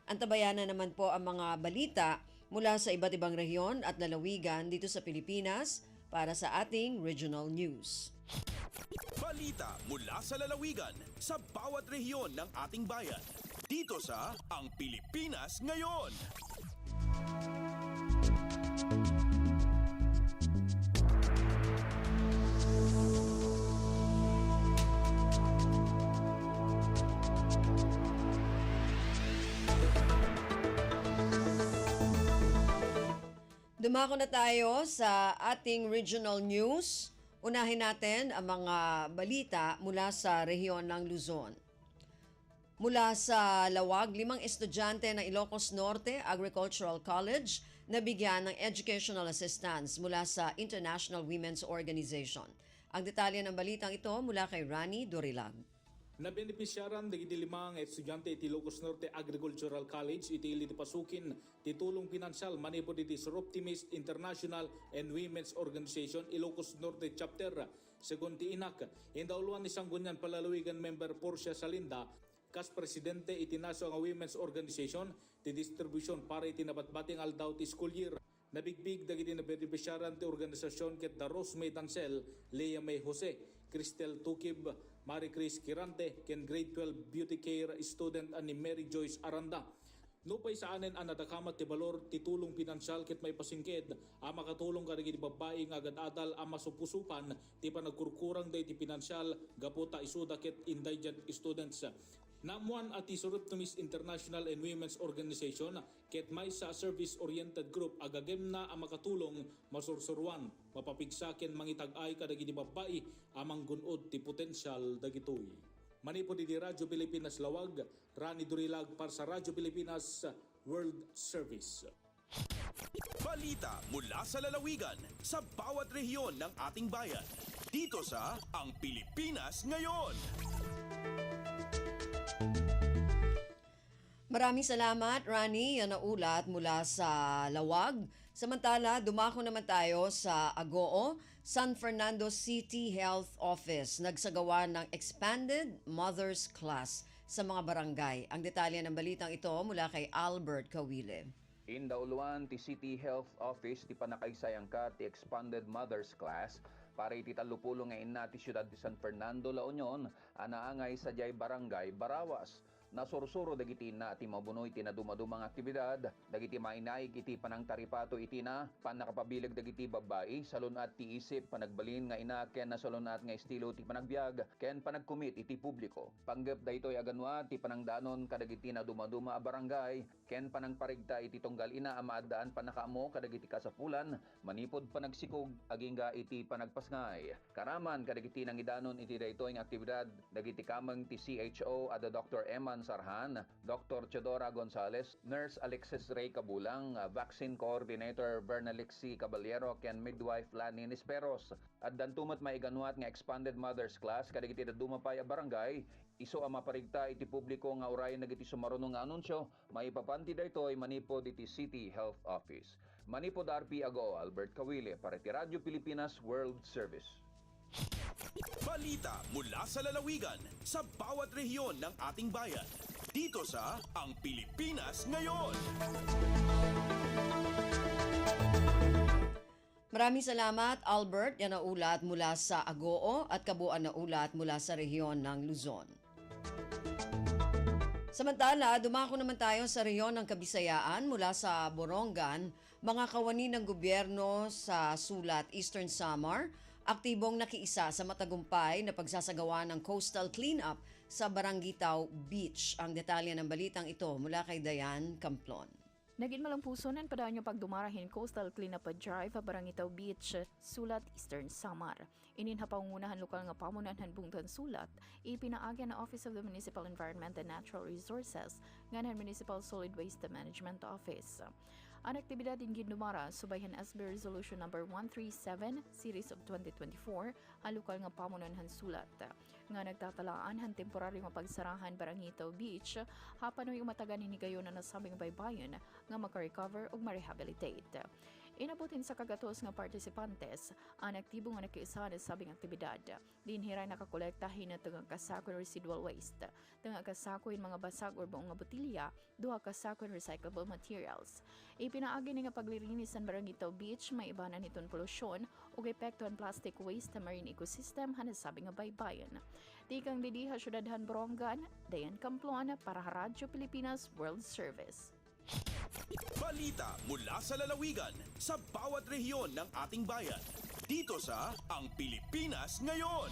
Antabayan na naman po ang mga balita mula sa iba't ibang rehiyon at lalawigan dito sa Pilipinas para sa ating regional news. Balita mula sa lalawigan sa bawat rehiyon ng ating bayan. Dito sa Ang Pilipinas Ngayon. Dumako na tayo sa ating regional news. Unahin natin ang mga balita mula sa rehiyon ng Luzon. Mula sa Lawag, 5 estudyante ng Ilocos Norte Agricultural College nabigyan ng educational assistance mula sa International Women's Organization. Ang detalye ng balitang ito mula kay Rani Dorilag. Nabenepisyaran dagiti limang estudyante iti Ilocos Norte Agricultural College iti ili pasukin ti tulong pinansyal manipod iti Sir Optimist International and Women's Organization Ilocos Norte Chapter segun ti inak indauluan ni Sanggunyan Palalawigan member Porcia Salinda kas presidente iti naso nga Women's Organization ti distribution para iti nabatbating aldaw ti school year. Nabigbig dagiti nabenepisyaran ti organisasyon ket da Rosemay Tancel, Lea May Jose, Cristel Tukib, Marie Chris Kirante, ken grade 12 beauty care student ani Mary Joyce Aranda. Nupay sa anen ang nadakamat ti balor ti tulong pinansyal ket may pasingked a makatulong kadagiti babae nga agad-adal a masupusupan ti panagkurkurang day ti pinansyal gaputa isuda ket indigent students. Namuan at Sir Optimist International and Women's Organization ket may sa service-oriented group agagem na ang makatulong masursuruan mapapigsaken mangitag-ay kadagiti babae amang gunod ti potensyal dagitoy. Manipod di Radyo Pilipinas Lawag, Rani Dorilag para sa Radyo Pilipinas World Service. Balita mula sa lalawigan sa bawat rehiyon ng ating bayan. Dito sa Ang Pilipinas Ngayon. Maraming salamat, Rani. Yan ang ulat mula sa Lawag. Samantala, dumako naman tayo sa Agoo, San Fernando City Health Office. Nagsagawa ng Expanded Mothers Class sa mga barangay. Ang detalye ng balitang ito mula kay Albert Kawile. Indauluan ti City Health Office ti panakaysayang ka ti Expanded Mothers Class para iti talupulong nga ina ti siyudad ti San Fernando La Union anaangay sa jay barangay Barawas. Nasursuro dagiti na ti mabunoy ti naduma-dumang aktibidad dagiti mainaig iti panang taripato iti na panakapabilag dagiti babae salon at ti isip panagbalin nga ina ken nasalon at nga estilo ti panagbiag ken panagkumit iti publiko panggep daytoy aganwa ti panangdanon kadagiti naduma-duma a barangay ken panangparigta iti tunggal ina a maadaan panakaamo kadagiti kasapulan manipod panagsikog agingga iti panagpasngay karaman kadagiti nangidanon iti daytoy nga aktibidad dagiti kameng ti CHO at Dr. Eman Sarhan, Dr. Chedora Gonzales, Nurse Alexis Ray Kabulang, Vaccine Coordinator Bernalixi Caballero, ken Midwife Lani Nisperos. At dantumat maiganwat nga Expanded Mothers Class, kadagiti dumapay a barangay, iso a maparigta iti publiko nga uray nagiti sumarunong nga anunsyo, maipapanti daytoy manipod iti City Health Office. Manipod RP Agoo, Albert Kawile, para ti Radyo Pilipinas World Service. Balita mula sa lalawigan sa bawat rehiyon ng ating bayan. Dito sa Ang Pilipinas Ngayon. Maraming salamat, Albert. Yan ang ulat mula sa Agoo at kabuuan na ulat mula sa rehiyon ng Luzon. Samantala, dumako naman tayo sa rehiyon ng Kabisayaan mula sa Borongan, mga kawani ng gobyerno sa Sulat, Eastern Samar, aktibong nakiisa sa matagumpay na pagsasagawa ng coastal cleanup sa Barangitaw Beach. Ang detalye ng balitang ito mula kay Dayan Camplon. Naging malampusonan pa daw pagdumarahin coastal cleanup drive sa Barangitaw Beach, Sulat, Eastern Samar. Ininha pangungunahan lokal nga pamunanhan bungtan Sulat, ipinaagyan na Office of the Municipal Environment and Natural Resources, nganan Municipal Solid Waste Management Office. Ang aktibidad din ginumara subayhan SB Resolution number 137 Series of 2024 ang lokal nga pamunanhan Sulat. Nga nagtatalaan han temporaryong pagsarahan Barangitaw Beach, hapano yung matagan hinigayon na nasabing baybayon nga makarecover o marehabilitate. Inabutin sa kagatos nga partisipantes ang aktibo nga nakiusahan sa sabing aktibidad. Dinhiray nakakolektahin na tungang kasakon residual waste, tungang kasakon mga basag o buong nga botilya, duha kasakon recyclable materials. Ipinaagi ni nga paglilinis sa Barangitaw Beach may ibanan niton polusyon ug epekto ang plastic waste sa marine ecosystem hanasabi nga baybayon. Tikang Lidiha Syudadhan Borongan, Dayan Campluan para Radyo Pilipinas World Service. Balita mula sa lalawigan sa bawat rehiyon ng ating bayan. Dito sa Ang Pilipinas Ngayon.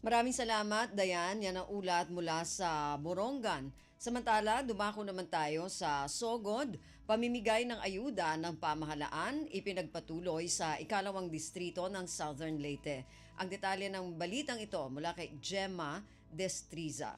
Maraming salamat, Dayan. Yan ang ulat mula sa Borongan. Samantala, dumako naman tayo sa Sogod. Pamimigay ng ayuda ng pamahalaan ipinagpatuloy sa ikalawang distrito ng Southern Leyte. Ang detalye ng balitang ito mula kay Gemma Destriza.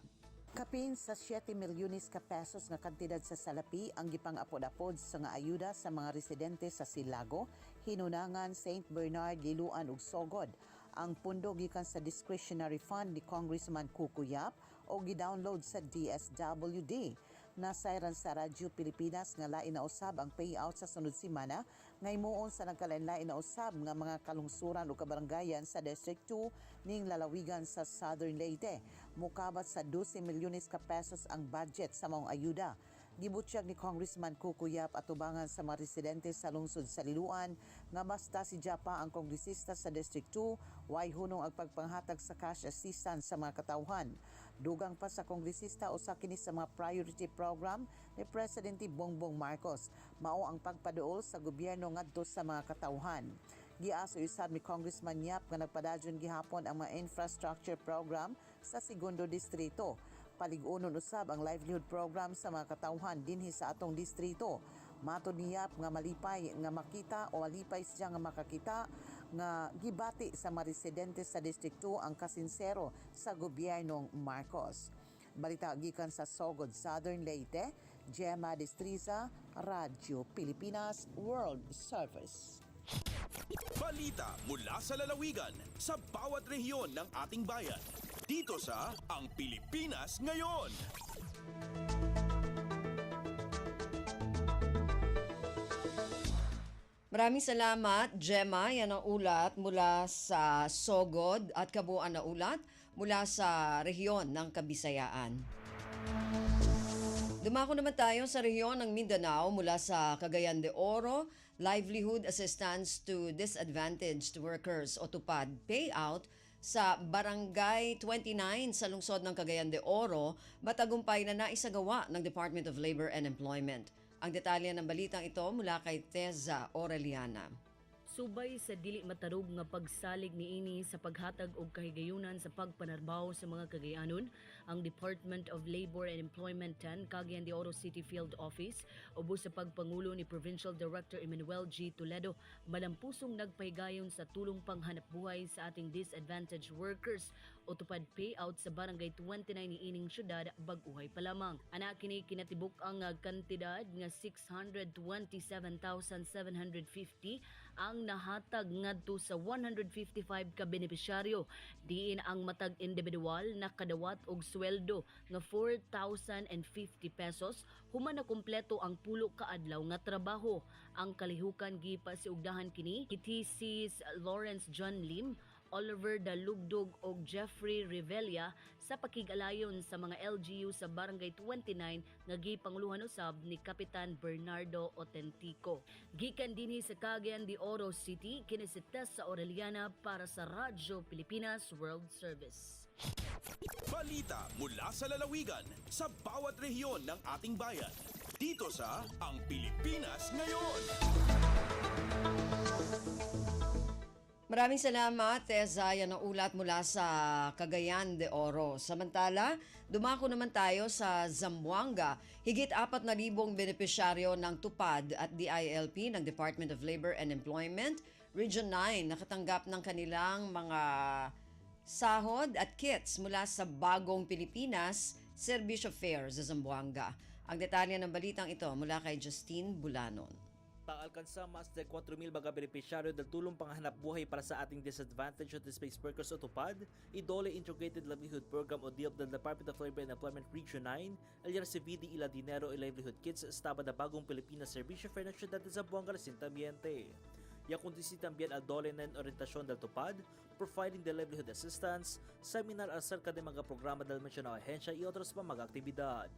Kapin sa 7 milyones ka pesos nga kantidad sa salapi ang gipang-apod-apod sa nga ayuda sa mga residente sa Silago, Hinunangan, St. Bernard, Liloan ug Sogod. Ang pundo gikan sa discretionary fund ni Congressman Kukuyap o gidownload sa DSWD. Nasayran sa Radyo Pilipinas nga lain na usab ang payout sa sunod semana nga himuon sa nagkalain-lain na usab nga mga kalungsuran o kabarangayan sa District 2 ning lalawigan sa Southern Leyte. Mukabat sa 12 milyones ka pesos ang budget sa maong ayuda. Gibutyag ni Congressman Kukuyap atubangan sa mga residente sa lungsod sa Liloan nga basta si Japa ang kongresista sa District 2 way hunong ang pagpanghatag sa cash assistance sa mga katawhan. Dugang pa sa kongresista usa kini sa mga priority program ni Presidente Bongbong Marcos mao ang pagpaduol sa gobyerno ngadto sa mga katawhan. Giaso usab ni Congressman Yap nga nagpadadyon gihapon ang mga infrastructure program sa segundo distrito. Palig-unon usab ang livelihood program sa mga katawhan dinhi sa atong distrito. Matod ni Yap nga malipay nga makita o malipay siya nga makakita nga gibati sa mga residente sa District 2 ang kasinsero sa gobyernong Marcos. Balita gikan sa Sogod, Southern Leyte, Gemma Destriza, Radyo Pilipinas World Service. Balita mula sa lalawigan sa bawat rehiyon ng ating bayan. Dito sa Ang Pilipinas Ngayon. Maraming salamat, Gemma. Yan ang ulat mula sa Sogod at kabuuan na ulat mula sa rehiyon ng Kabisayaan. Dumako naman tayo sa rehiyon ng Mindanao mula sa Cagayan de Oro, Livelihood Assistance to Disadvantaged Workers o TUPAD payout sa Barangay 29 sa lungsod ng Cagayan de Oro, matagumpay na naisagawa ng Department of Labor and Employment. Ang detalye ng balitang ito mula kay Teza Aureliana. Subay sa dili matarog nga pagsalig niini sa paghatag og kahigayunan sa pagpanarbaho sa mga Cagayanon, ang Department of Labor and Employment 10 Cagayan de Oro City Field Office ubos sa pagpangulo ni Provincial Director Emmanuel G. Toledo malampusong nagpahigayon sa tulong panghanapbuhay sa ating disadvantaged workers o tupad payout sa Barangay 29 niining syudad bag-uhay pa lamang. Ana kini kinatibuk ang kantidad nga 627,750 ang nahatag ngadto sa 155 ka benepisyaryo. Diin ang matag individual na kadawat og sweldo nga 4,050 pesos human na kumpleto ang pulo ka adlaw nga trabaho. Ang kalihukan gipasiugdahan kini TC's Lawrence John Lim, Oliver Dalugdog og Jeffrey Revella sa pakigalayon sa mga LGU sa Barangay 29 nga gipanguluhan usab ni Kapitan Bernardo Autentico. Gikan dinhi sa Cagayan de Oro City, kini si Tessa Aureliana para sa Radyo Pilipinas World Service. Balita mula sa lalawigan sa bawat rehiyon ng ating bayan. Dito sa Ang Pilipinas Ngayon. Maraming salamat, Teza. Yan ang ulat mula sa Cagayan de Oro. Samantala, dumako naman tayo sa Zamboanga. Higit 4,000 benepisyaryo ng TUPAD at DILP ng Department of Labor and Employment, Region 9, nakatanggap ng kanilang mga sahod at kits mula sa Bagong Pilipinas Service of Fair sa Zamboanga. Ang detalye ng balitang ito mula kay Justine Bulanon. alcanza más de 4,000 mga benepisyaryo del tulong panghanap buhay para sa ating disadvantaged at displaced workers o TUPAD, IDOLE Integrated Livelihood Program o DILP ng Department of Labor and Employment Region 9, alias si VD Ila Dinero e Livelihood Kits sa estaba na bagong Pilipinas Servicio Fair na Ciudad de Zamboanga Ambiente. Ya kundisi también al DOLE en orientación del TUPAD, providing the livelihood assistance, seminar acerca de mga programa del mencionado ahensya y otros pa mga aktibidad.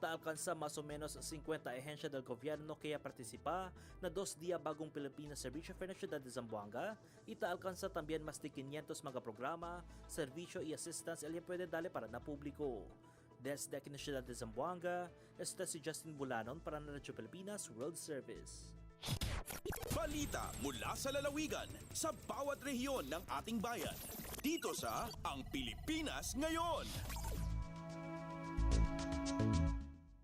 Alcanza más o menos 50 ahensya del gobierno kaya participa na 2 dia bagong Pilipinas Servicio Fair na Ciudad de Zamboanga. Alcanza también más de 500 mga programa, servicio y assistance el pwede dale para na publiko. Desde aquí na Ciudad de Zamboanga, este si Justin Bulanon para na Radyo Pilipinas World Service. Balita mula sa lalawigan sa bawat rehiyon ng ating bayan. Dito sa Ang Pilipinas Ngayon.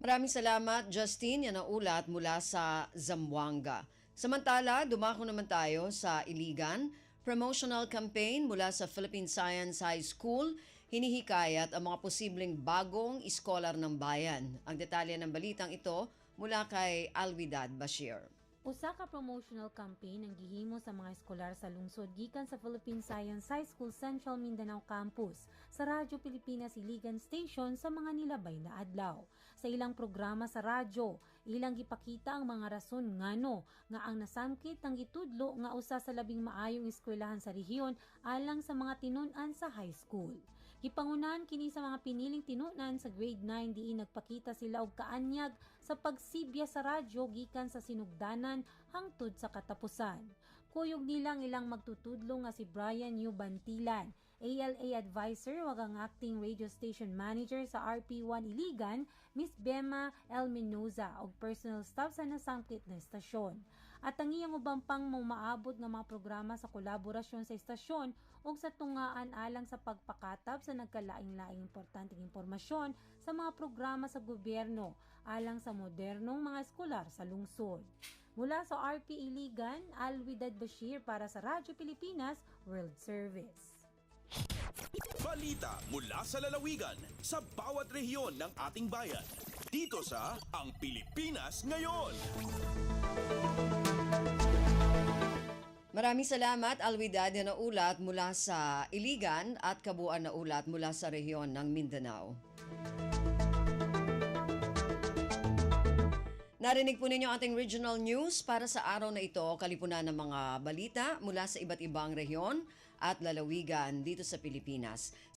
Maraming salamat, Justin. Yan ang ulat mula sa Zamboanga. Samantala, dumako naman tayo sa Iligan. Promotional campaign mula sa Philippine Science High School. Hinihikayat ang mga posibleng bagong iskolar ng bayan. Ang detalye ng balitang ito mula kay Alwidad Bashir. Usa ka promotional campaign ang gihimo sa mga eskolar sa lungsod gikan sa Philippine Science High School Central Mindanao Campus sa Radyo Pilipinas Iligan Station sa mga nilabay na adlaw. Sa ilang programa sa radyo, ilang gipakita ang mga rason ngano nga ang nasamkit ang gitudlo nga usa sa labing maayong eskwelahan sa rehiyon alang sa mga tinun-an sa high school. Gipangunahan kini sa mga piniling tinunan sa grade 9 diin nagpakita sila og kaanyag sa pagsibya sa radyo gikan sa sinugdanan hangtod sa katapusan. Kuyog nilang ilang magtutudlo nga si Brian Bantilan, ALA advisor wag ang acting radio station manager sa RP1 Iligan, Miss Bema El Mendoza og personal staff sa nasangkit na estasyon. At ang iyang ubang pang maabot nga mga programa sa kolaborasyon sa estasyon ug sa tungaan alang sa pagpakatab sa nagkalaing-laing importanteng impormasyon sa mga programa sa gobyerno alang sa modernong mga eskolar sa lungsod. Mula sa RP Iligan, Alwidad Bashir para sa Radyo Pilipinas World Service. Balita mula sa lalawigan sa bawat rehiyon ng ating bayan. Dito sa Ang Pilipinas Ngayon. Maraming salamat, Alwidad, na ulat mula sa Iligan at kabuuan na ulat mula sa rehiyon ng Mindanao. Narinig po ninyo ating regional news para sa araw na ito, kalipunan ng mga balita mula sa iba't ibang rehiyon at lalawigan dito sa Pilipinas.